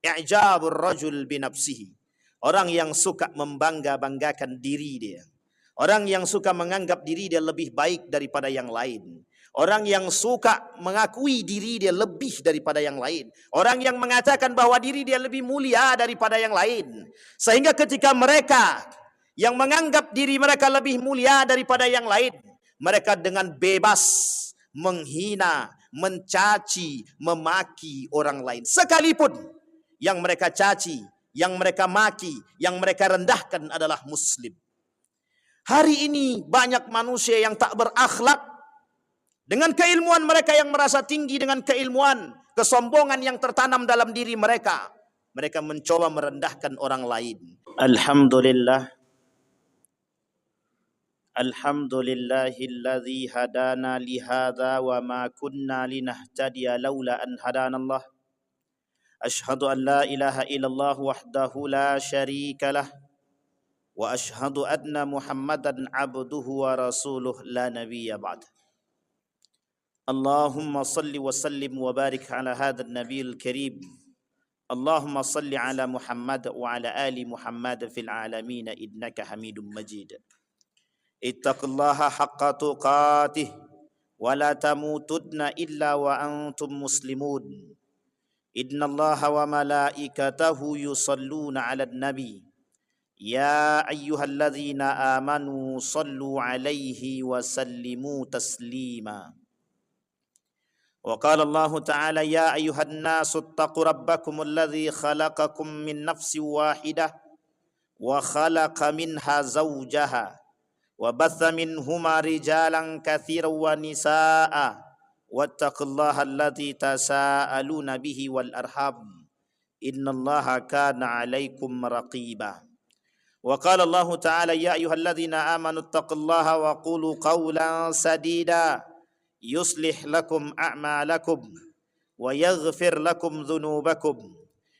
i'jabur rajul binafsihi. Orang yang suka membangga-banggakan diri dia. Orang yang suka menganggap diri dia lebih baik daripada yang lain. Orang yang suka mengakui diri dia lebih daripada yang lain. Orang yang mengatakan bahwa diri dia lebih mulia daripada yang lain. Sehingga ketika mereka yang menganggap diri mereka lebih mulia daripada yang lain, mereka dengan bebas menghina, mencaci, memaki orang lain. Sekalipun yang mereka caci, yang mereka maki, yang mereka rendahkan adalah muslim. Hari ini banyak manusia yang tak berakhlak. Dengan keilmuan mereka yang merasa tinggi, dengan keilmuan, kesombongan yang tertanam dalam diri mereka, mereka mencoba merendahkan orang lain. Alhamdulillah. Alhamdulillahilladzi hadana lihadza wa ma kunna linahtadiya laula an hadanallah. Ashhadu an la ilaha illallah wahdahu la syarika lah. Wa ashhadu anna Muhammadan abduhu wa rasuluh la nabiyya ba'd. Allahumma salli wa sallim wa barik ala hadzal nabiyil karim. Allahumma salli ala Muhammad wa ala ali Muhammad fil alamin innaka Hamidum Majid. Ittaqullaha haqqa tuqatih wa la tamutunna illa wa antum muslimun. Innallaha wa malaikatahu yusalluna 'alan nabi. Ya ayyuhalladzina amanu sallu 'alaihi wa sallimu taslima. Wa qala Allah Ta'ala ya ayyuhan nasu ittaqu rabbakum alladzi khalaqakum min nafsin wahidah wa khalaqa minha zawjaha wa batha minhuma rijalan katsiran wa nisaa'a wattaqullaha alladzi tasaaluna bihi wal arham innallaha kana 'alaikum raqiba. Wa qala Allah Ta'ala ya ayyuhalladzina amanu ittaqullaha wa qulu qawlan sadida yuslih lakum a'malakum wa yaghfir lakum dhunubakum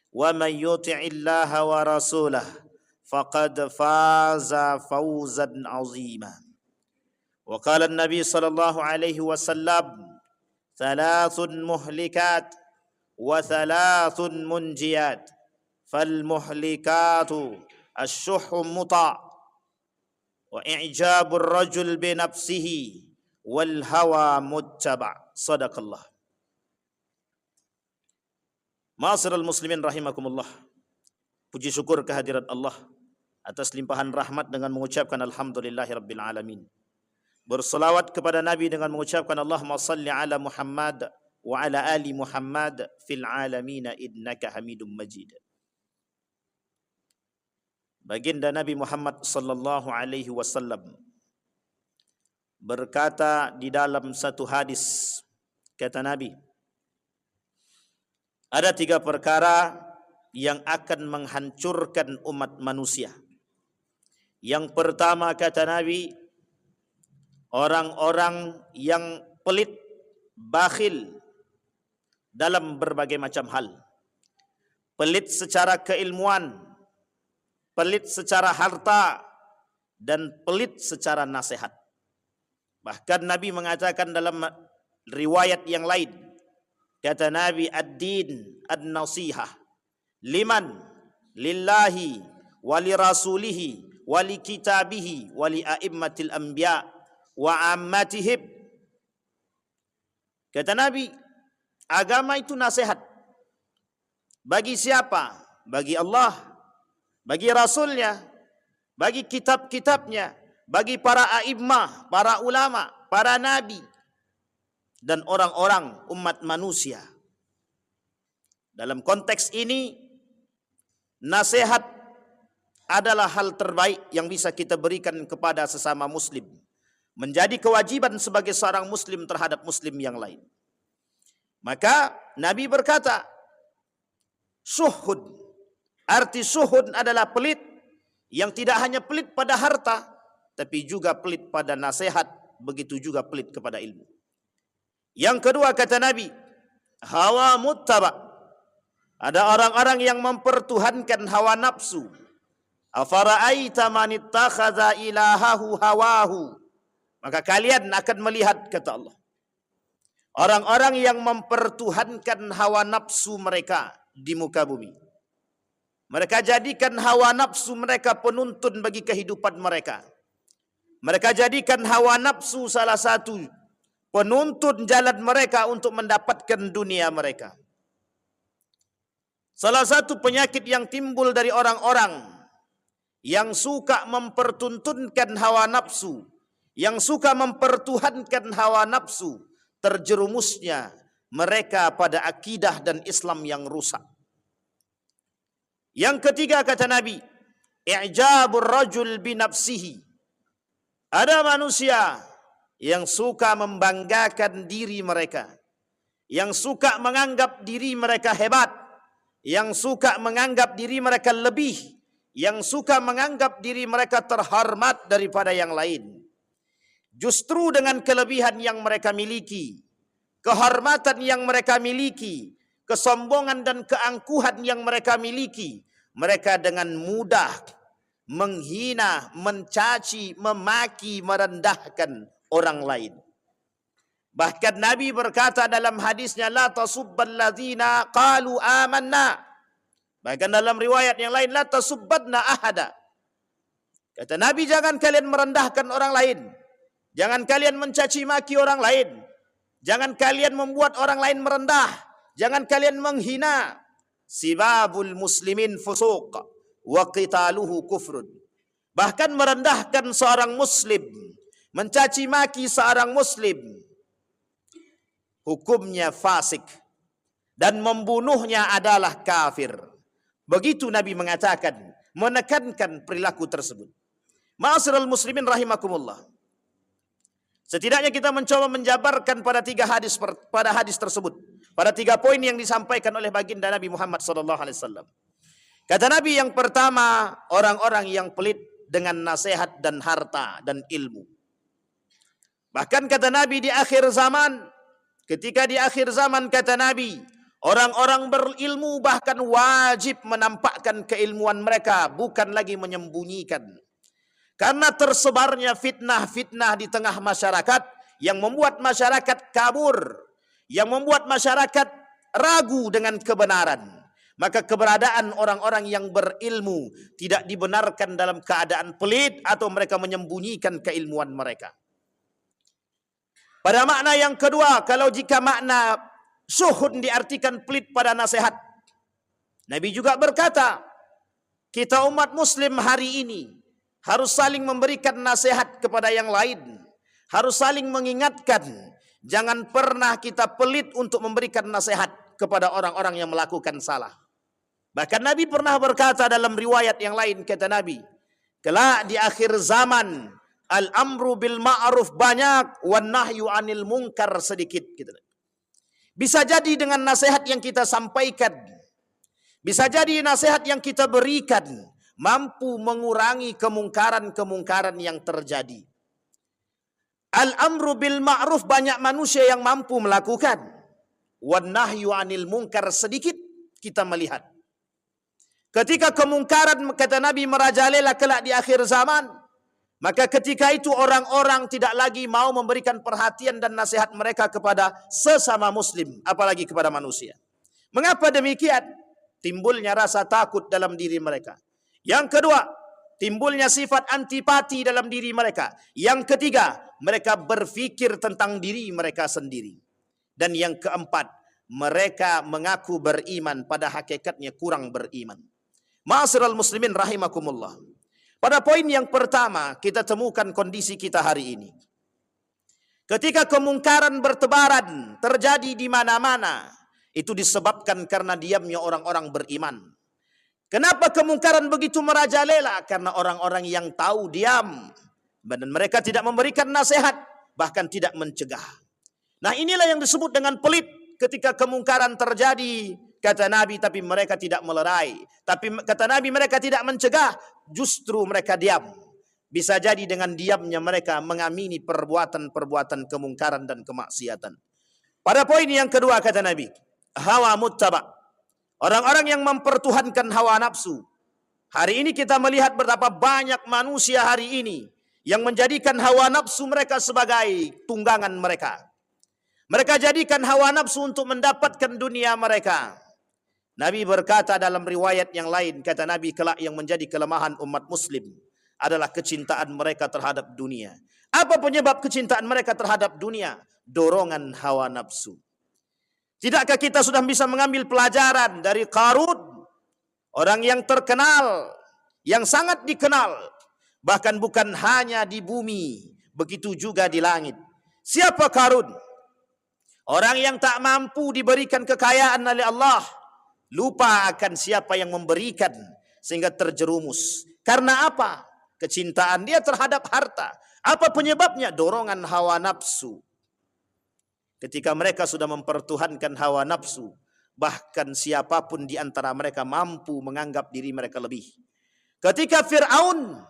wa man yuti'illaha wa rasulah faqad faza fawzan 'azima. Wa qala an-nabi sallallahu alaihi wasallam thalathun muhlikat wa thalathun munjiyat fal muhlikatu asy-syuhhu muta' wa i'jabur rajul bi nafsihi wal hawa muttaba'. Sadaqallah. Ma'asyiral muslimin rahimakumullah. Puji syukur kehadirat Allah atas limpahan rahmat dengan mengucapkan alhamdulillahirabbil alamin. Berselawat kepada Nabi dengan mengucapkan Allahumma salli ala Muhammad wa ala ali Muhammad fil alamin innaka Hamidum Majid. Baginda Nabi Muhammad sallallahu alaihi wasallam berkata di dalam satu hadis, kata Nabi, ada 3 perkara yang akan menghancurkan umat manusia. Yang pertama, kata Nabi, orang-orang yang pelit, bakhil dalam berbagai macam hal. Pelit secara keilmuan, pelit secara harta, dan pelit secara nasihat. Bahkan Nabi mengatakan dalam riwayat yang lain, kata Nabi, ad-din ad-nasihah liman lillahi wali rasulihi wali kitabihi wali a'immatil anbiya wa ammatihim. Kata Nabi, agama itu nasihat. Bagi siapa? Bagi Allah, bagi Rasulnya, bagi kitab-kitabnya, bagi para a'immah, para ulama, para nabi, dan orang-orang umat manusia. Dalam konteks ini, nasihat adalah hal terbaik yang bisa kita berikan kepada sesama muslim. Menjadi kewajiban sebagai seorang muslim terhadap muslim yang lain. Maka Nabi berkata, suhud. Arti suhud adalah pelit, yang tidak hanya pelit pada harta, tapi juga pelit pada nasihat, begitu juga pelit kepada ilmu. Yang kedua, kata Nabi, hawa muttaba'. Ada orang-orang yang mempertuhankan hawa nafsu. Afara'aita man ittakhadha ilahahu hawahu. Maka kalian akan melihat, kata Allah, orang-orang yang mempertuhankan hawa nafsu mereka di muka bumi. Mereka jadikan hawa nafsu mereka penuntun bagi kehidupan mereka. Mereka jadikan hawa nafsu salah satu penuntun jalan mereka untuk mendapatkan dunia mereka. Salah satu penyakit yang timbul dari orang-orang yang suka mempertuntunkan hawa nafsu, yang suka mempertuhankan hawa nafsu, terjerumusnya mereka pada akidah dan Islam yang rusak. Yang ketiga kata Nabi, i'jabur rajul binafsihi. Ada manusia yang suka membanggakan diri mereka, yang suka menganggap diri mereka hebat, yang suka menganggap diri mereka lebih, yang suka menganggap diri mereka terhormat daripada yang lain. Justru dengan kelebihan yang mereka miliki, kehormatan yang mereka miliki, kesombongan dan keangkuhan yang mereka miliki, mereka dengan mudah menghina, mencaci, memaki, merendahkan orang lain. Bahkan Nabi berkata dalam hadisnya, la tasubbal ladzina qalu amanna. Bahkan dalam riwayat yang lain, la tasubbadna ahada. Kata Nabi, jangan kalian merendahkan orang lain. Jangan kalian mencaci maki orang lain. Jangan kalian membuat orang lain merendah. Jangan kalian menghina. Sibabul muslimin fusuq wa qitaluhu kufrun. Bahkan merendahkan seorang muslim, mencaci maki seorang muslim, hukumnya fasik, dan membunuhnya adalah kafir. Begitu Nabi mengatakan, menekankan perilaku tersebut. Ma'asyiral muslimin rahimakumullah. Setidaknya kita mencoba menjabarkan pada hadis tersebut, pada 3 poin yang disampaikan oleh baginda Nabi Muhammad SAW. Kata Nabi yang pertama, orang-orang yang pelit dengan nasihat dan harta dan ilmu. Bahkan kata Nabi di akhir zaman, ketika di akhir zaman kata Nabi, orang-orang berilmu bahkan wajib menampakkan keilmuan mereka, bukan lagi menyembunyikan. Karena tersebarnya fitnah-fitnah di tengah masyarakat yang membuat masyarakat kabur, yang membuat masyarakat ragu dengan kebenaran. Maka keberadaan orang-orang yang berilmu tidak dibenarkan dalam keadaan pelit atau mereka menyembunyikan keilmuan mereka. Pada makna yang kedua, kalau jika makna syuhud diartikan pelit pada nasihat, Nabi juga berkata, kita umat muslim hari ini harus saling memberikan nasihat kepada yang lain, harus saling mengingatkan. Jangan pernah kita pelit untuk memberikan nasihat kepada orang-orang yang melakukan salah. Bahkan Nabi pernah berkata dalam riwayat yang lain, kata Nabi, kelak di akhir zaman, al-amru bil ma'ruf banyak, wan nahyu anil munkar sedikit. Bisa jadi dengan nasihat yang kita sampaikan, bisa jadi nasihat yang kita berikan, mampu mengurangi kemungkaran-kemungkaran yang terjadi. Al-amru bil ma'ruf banyak manusia yang mampu melakukan. Wan nahyu anil munkar sedikit kita melihat. Ketika kemungkaran kata Nabi merajalela kelak di akhir zaman, maka ketika itu orang-orang tidak lagi mau memberikan perhatian dan nasihat mereka kepada sesama muslim, apalagi kepada manusia. Mengapa demikian? Timbulnya rasa takut dalam diri mereka. Yang kedua, timbulnya sifat antipati dalam diri mereka. Yang ketiga, mereka berfikir tentang diri mereka sendiri. Dan yang keempat, mereka mengaku beriman, pada hakikatnya kurang beriman. Ma'asyiral muslimin rahimakumullah. Pada poin yang pertama, kita temukan kondisi kita hari ini. Ketika kemungkaran bertebaran, terjadi di mana-mana, itu disebabkan karena diamnya orang-orang beriman. Kenapa kemungkaran begitu merajalela? Karena orang-orang yang tahu diam, dan mereka tidak memberikan nasihat, bahkan tidak mencegah. Nah, inilah yang disebut dengan pelit. Ketika kemungkaran terjadi, kata Nabi, tapi mereka tidak melerai. Tapi kata Nabi, mereka tidak mencegah, justru mereka diam. Bisa jadi dengan diamnya mereka mengamini perbuatan-perbuatan kemungkaran dan kemaksiatan. Pada poin yang kedua kata Nabi, hawa muttaba. Orang-orang yang mempertuhankan hawa nafsu. Hari ini kita melihat betapa banyak manusia hari ini yang menjadikan hawa nafsu mereka sebagai tunggangan mereka. Mereka jadikan hawa nafsu untuk mendapatkan dunia mereka. Nabi berkata dalam riwayat yang lain, kata Nabi, kelak yang menjadi kelemahan umat muslim adalah kecintaan mereka terhadap dunia. Apa penyebab kecintaan mereka terhadap dunia? Dorongan hawa nafsu. Tidakkah kita sudah bisa mengambil pelajaran dari Qarun, orang yang terkenal, yang sangat dikenal, bahkan bukan hanya di bumi, begitu juga di langit. Siapa Qarun? Orang yang tak mampu diberikan kekayaan oleh Allah, lupa akan siapa yang memberikan, sehingga terjerumus. Karena apa? Kecintaan dia terhadap harta. Apa penyebabnya? Dorongan hawa nafsu. Ketika mereka sudah mempertuhankan hawa nafsu, bahkan siapapun di antara mereka mampu menganggap diri mereka lebih. Ketika Fir'aun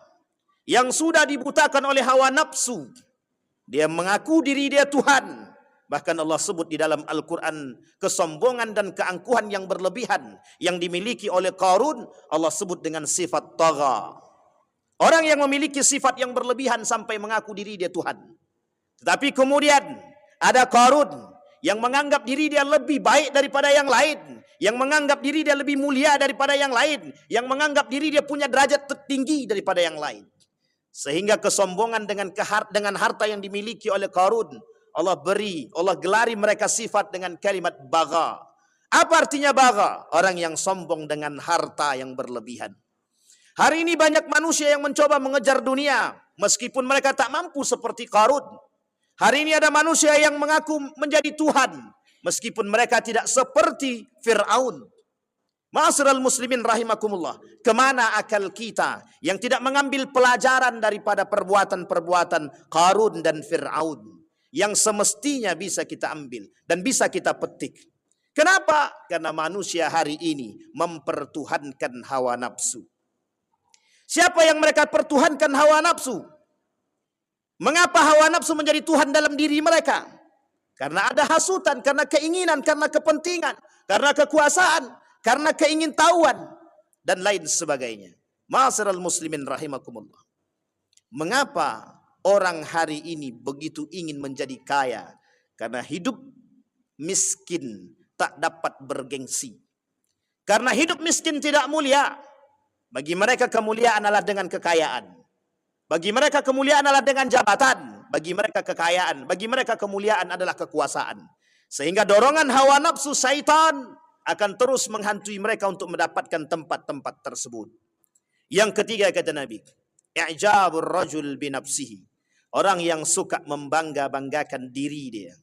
yang sudah dibutakan oleh hawa nafsu, dia mengaku diri dia Tuhan. Bahkan Allah sebut di dalam Al-Quran kesombongan dan keangkuhan yang berlebihan yang dimiliki oleh Qarun, Allah sebut dengan sifat tagha. Orang yang memiliki sifat yang berlebihan sampai mengaku diri dia Tuhan. Tetapi kemudian ada Qarun yang menganggap diri dia lebih baik daripada yang lain, yang menganggap diri dia lebih mulia daripada yang lain, yang menganggap diri dia punya derajat tertinggi daripada yang lain. Sehingga kesombongan dengan harta yang dimiliki oleh Qarun, Allah gelari mereka sifat dengan kalimat bagha. Apa artinya bagha? Orang yang sombong dengan harta yang berlebihan. Hari ini banyak manusia yang mencoba mengejar dunia, meskipun mereka tak mampu seperti Qarun. Hari ini ada manusia yang mengaku menjadi Tuhan, meskipun mereka tidak seperti Fir'aun. Ma'asyiral muslimin rahimakumullah. Kemana akal kita yang tidak mengambil pelajaran daripada perbuatan-perbuatan Qarun dan Fir'aun, yang semestinya bisa kita ambil dan bisa kita petik. Kenapa? Karena manusia hari ini mempertuhankan hawa nafsu. Siapa yang mereka pertuhankan hawa nafsu? Mengapa hawa nafsu menjadi Tuhan dalam diri mereka? Karena ada hasutan, karena keinginan, karena kepentingan, karena kekuasaan, karena keingintahuan, dan lain sebagainya. Ma'asyiral muslimin rahimakumullah. Mengapa orang hari ini begitu ingin menjadi kaya? Karena hidup miskin tak dapat bergengsi. Karena hidup miskin tidak mulia. Bagi mereka kemuliaan adalah dengan kekayaan. Bagi mereka kemuliaan adalah dengan jabatan. Bagi mereka kekayaan, bagi mereka kemuliaan adalah kekuasaan. Sehingga dorongan hawa nafsu syaitan akan terus menghantui mereka untuk mendapatkan tempat-tempat tersebut. Yang ketiga kata Nabi, i'jabur rajul binafsihi. Orang yang suka membangga-banggakan diri dia.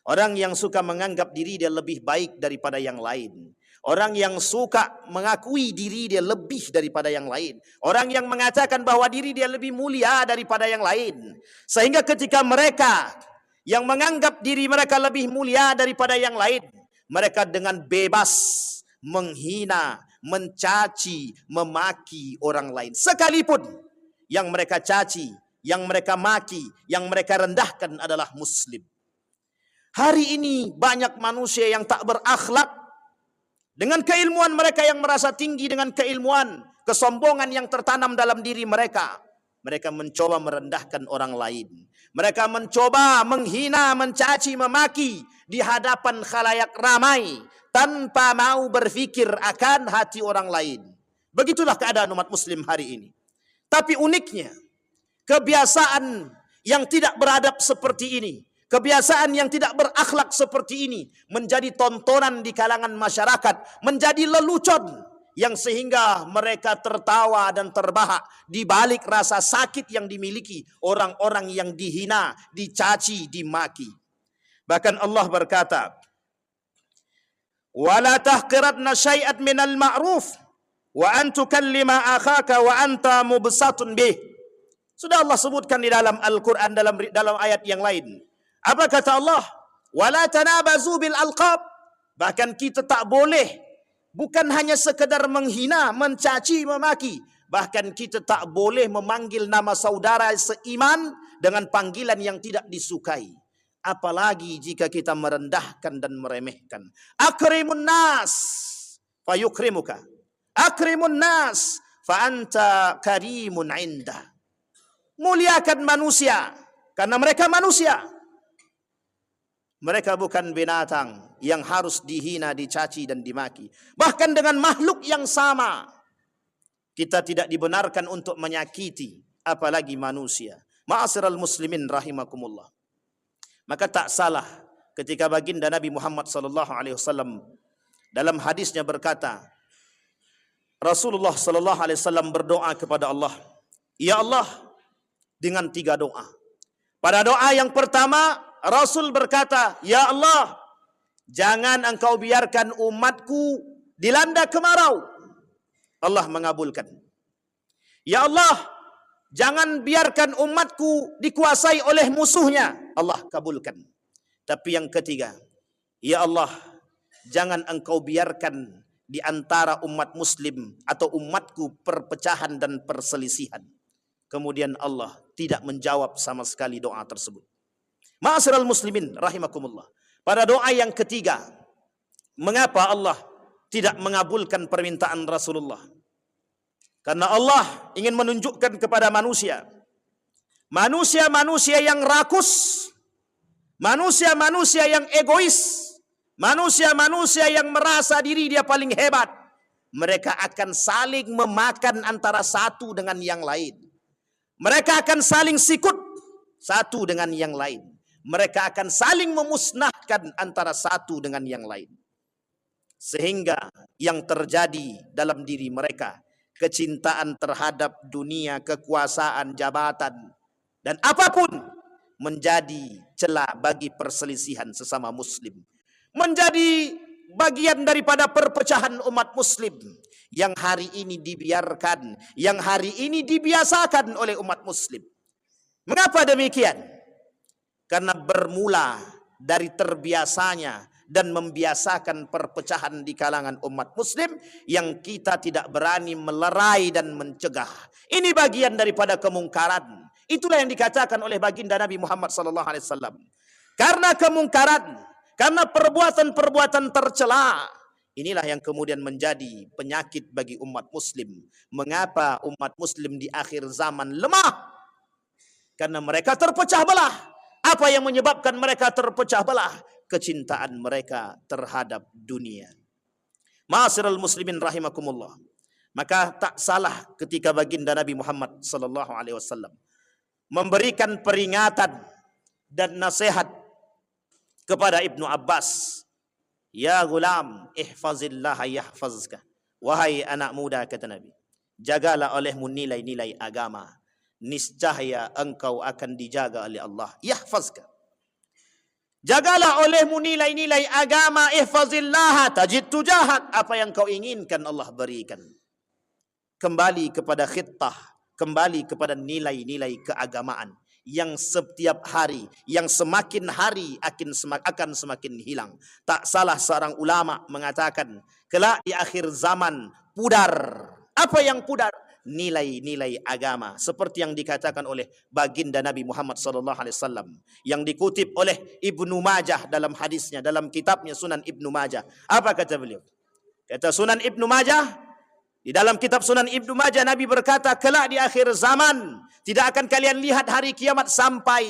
Orang yang suka menganggap diri dia lebih baik daripada yang lain. Orang yang suka mengakui diri dia lebih daripada yang lain. Orang yang mengatakan bahwa diri dia lebih mulia daripada yang lain. Sehingga ketika mereka yang menganggap diri mereka lebih mulia daripada yang lain, mereka dengan bebas menghina, mencaci, memaki orang lain. Sekalipun yang mereka caci, yang mereka maki, yang mereka rendahkan adalah muslim. Hari ini banyak manusia yang tak berakhlak. Dengan keilmuan mereka yang merasa tinggi, dengan keilmuan, kesombongan yang tertanam dalam diri mereka, mereka mencoba merendahkan orang lain. Mereka mencoba menghina, mencaci, memaki di hadapan khalayak ramai tanpa mau berfikir akan hati orang lain. Begitulah keadaan umat muslim hari ini. Tapi uniknya, kebiasaan yang tidak beradab seperti ini, kebiasaan yang tidak berakhlak seperti ini menjadi tontonan di kalangan masyarakat, menjadi lelucon yang sehingga mereka tertawa dan terbahak di balik rasa sakit yang dimiliki orang-orang yang dihina, dicaci, dimaki. Bahkan Allah berkata, "Wala tahqiratna syai'at minal ma'ruf wa an tukallima akhaka wa anta mubsatun bih." Sudah Allah sebutkan di dalam Al-Quran dalam ayat yang lain. Apa kata Allah? Wala tanabazu bil alqab. Bahkan kita tak boleh, bukan hanya sekedar menghina, mencaci, memaki, bahkan kita tak boleh memanggil nama saudara seiman dengan panggilan yang tidak disukai. Apalagi jika kita merendahkan dan meremehkan. Akrimun nas fa yukrimuka. Akrimun nas fa anta karimun indah. Muliakan manusia karena mereka manusia. Mereka bukan binatang yang harus dihina, dicaci dan dimaki. Bahkan dengan makhluk yang sama, kita tidak dibenarkan untuk menyakiti, apalagi manusia. Ma'asyiral muslimin rahimakumullah. Maka tak salah ketika baginda Nabi Muhammad sallallahu alaihi wasallam dalam hadisnya berkata, Rasulullah sallallahu alaihi wasallam berdoa kepada Allah, "Ya Allah," dengan 3 doa. Pada doa yang pertama, Rasul berkata, "Ya Allah, jangan engkau biarkan umatku dilanda kemarau." Allah mengabulkan. "Ya Allah, jangan biarkan umatku dikuasai oleh musuhnya." Allah kabulkan. Tapi yang ketiga, "Ya Allah, jangan engkau biarkan di antara umat muslim atau umatku perpecahan dan perselisihan." Kemudian Allah tidak menjawab sama sekali doa tersebut. Ma'asyiral muslimin rahimakumullah. Pada doa yang ketiga, mengapa Allah tidak mengabulkan permintaan Rasulullah? Karena Allah ingin menunjukkan kepada manusia, manusia-manusia yang rakus, manusia-manusia yang egois, manusia-manusia yang merasa diri dia paling hebat, mereka akan saling memakan antara satu dengan yang lain. Mereka akan saling sikut satu dengan yang lain. Mereka akan saling memusnahkan antara satu dengan yang lain. Sehingga yang terjadi dalam diri mereka, kecintaan terhadap dunia, kekuasaan, jabatan, dan apapun menjadi celah bagi perselisihan sesama muslim. Menjadi bagian daripada perpecahan umat muslim yang hari ini dibiarkan, yang hari ini dibiasakan oleh umat muslim. Mengapa demikian? Karena bermula dari terbiasanya dan membiasakan perpecahan di kalangan umat muslim yang kita tidak berani melerai dan mencegah. Ini bagian daripada kemungkaran. Itulah yang dikatakan oleh baginda Nabi Muhammad SAW. Karena kemungkaran, karena perbuatan-perbuatan tercela, inilah yang kemudian menjadi penyakit bagi umat muslim. Mengapa umat muslim di akhir zaman lemah? Karena mereka terpecah belah. Apa yang menyebabkan mereka terpecah belah? Kecintaan mereka terhadap dunia. Ma'asyiral muslimin rahimakumullah. Maka tak salah ketika baginda Nabi Muhammad SAW memberikan peringatan dan nasihat kepada Ibnu Abbas. "Ya gulam, ihfazillah yahfazka." Wahai anak muda, kata Nabi, jagalah olehmu nilai-nilai agama. Niscaya engkau akan dijaga oleh Allah. Yahfazka. Jagalah olehmu nilai-nilai agama. Ihfazillah tajid tujahak. Apa yang kau inginkan Allah berikan. Kembali kepada khittah, kembali kepada nilai-nilai keagamaan yang setiap hari, yang semakin hari akan semakin hilang. Tak salah seorang ulama mengatakan, kelak di akhir zaman pudar. Apa yang pudar? Nilai-nilai agama, seperti yang dikatakan oleh baginda Nabi Muhammad SAW, yang dikutip oleh Ibnu Majah dalam hadisnya, dalam kitabnya Sunan Ibnu Majah. Apa kata beliau? Kata Sunan Ibnu Majah, di dalam kitab Sunan Ibnu Majah, Nabi berkata, kelak di akhir zaman tidak akan kalian lihat hari kiamat sampai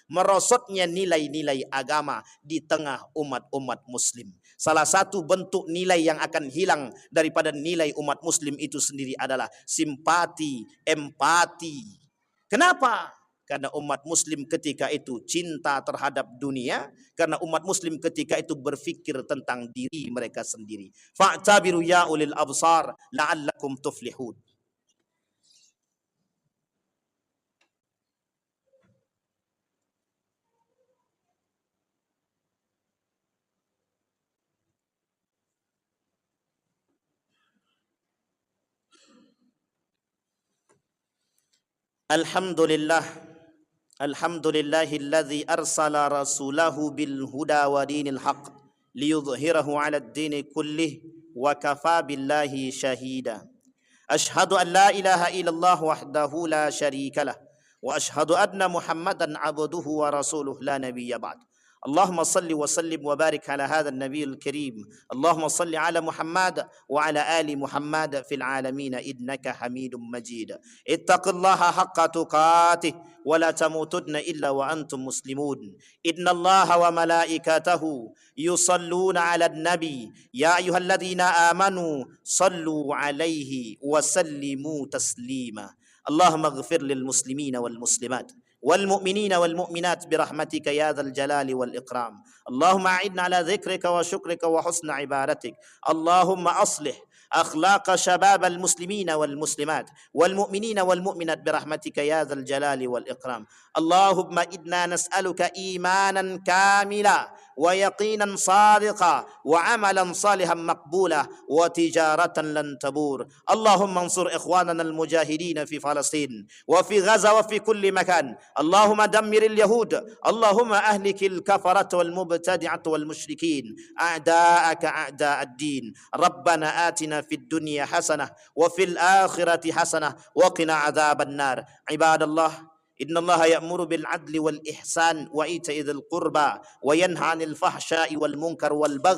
merosotnya nilai-nilai agama di tengah umat-umat muslim. Salah satu bentuk nilai yang akan hilang daripada nilai umat muslim itu sendiri adalah simpati, empati. Kenapa? Karena umat muslim ketika itu cinta terhadap dunia, karena umat muslim ketika itu berfikir tentang diri mereka sendiri. Fa'tabiru ya ulil absar la'allakum tuflihun. Alhamdulillah, alhamdulillahilladzi arsala rasulahu bil huda wa dinil haq liyudhhirahu 'ala ad-dini kullih wa kafa billahi shahida. Ashhadu an la ilaha illallah wahdahu la syarika lah wa ashhadu anna Muhammadan 'abduhu wa rasuluhu la nabiyya ba'd. اللهم صل وسلم وبارك على هذا النبي الكريم. اللهم صل على محمد وعلى آل محمد في العالمين إنك حميد مجيد. اتق الله حق تقاته ولا تموتن إلا وأنتم مسلمون. إن الله وملائكته يصلون على النبي يا أيها الذين آمنوا صلوا عليه وسلموا تسليما. اللهم اغفر للمسلمين والمسلمات والمؤمنين والمؤمنات برحمتك يا ذا الجلال والإكرام. اللهم أعنا على ذكرك وشكرك وحسن عبادتك. اللهم أصلح أخلاق شباب المسلمين والمسلمات والمؤمنين والمؤمنات برحمتك يا ذا الجلال والإكرام. اللهم إنا نسألك إيمانا كاملا ويقينا صادقا وعملا صالحا مقبولا وتجارة لن تبور. اللهم انصر إخواننا المجاهدين في فلسطين وفي غزة وفي كل مكان. اللهم دمر اليهود. اللهم أهلك الكفرة والمبتدعة والمشركين أعداءك أعداء الدين. ربنا آتنا في الدنيا حسنة وفي الآخرة حسنة وقنا عذاب النار. عباد الله، إن الله يأمر بالعدل والإحسان وإيتاء ذي القربى وينهى عن الفحشاء والمنكر والبغي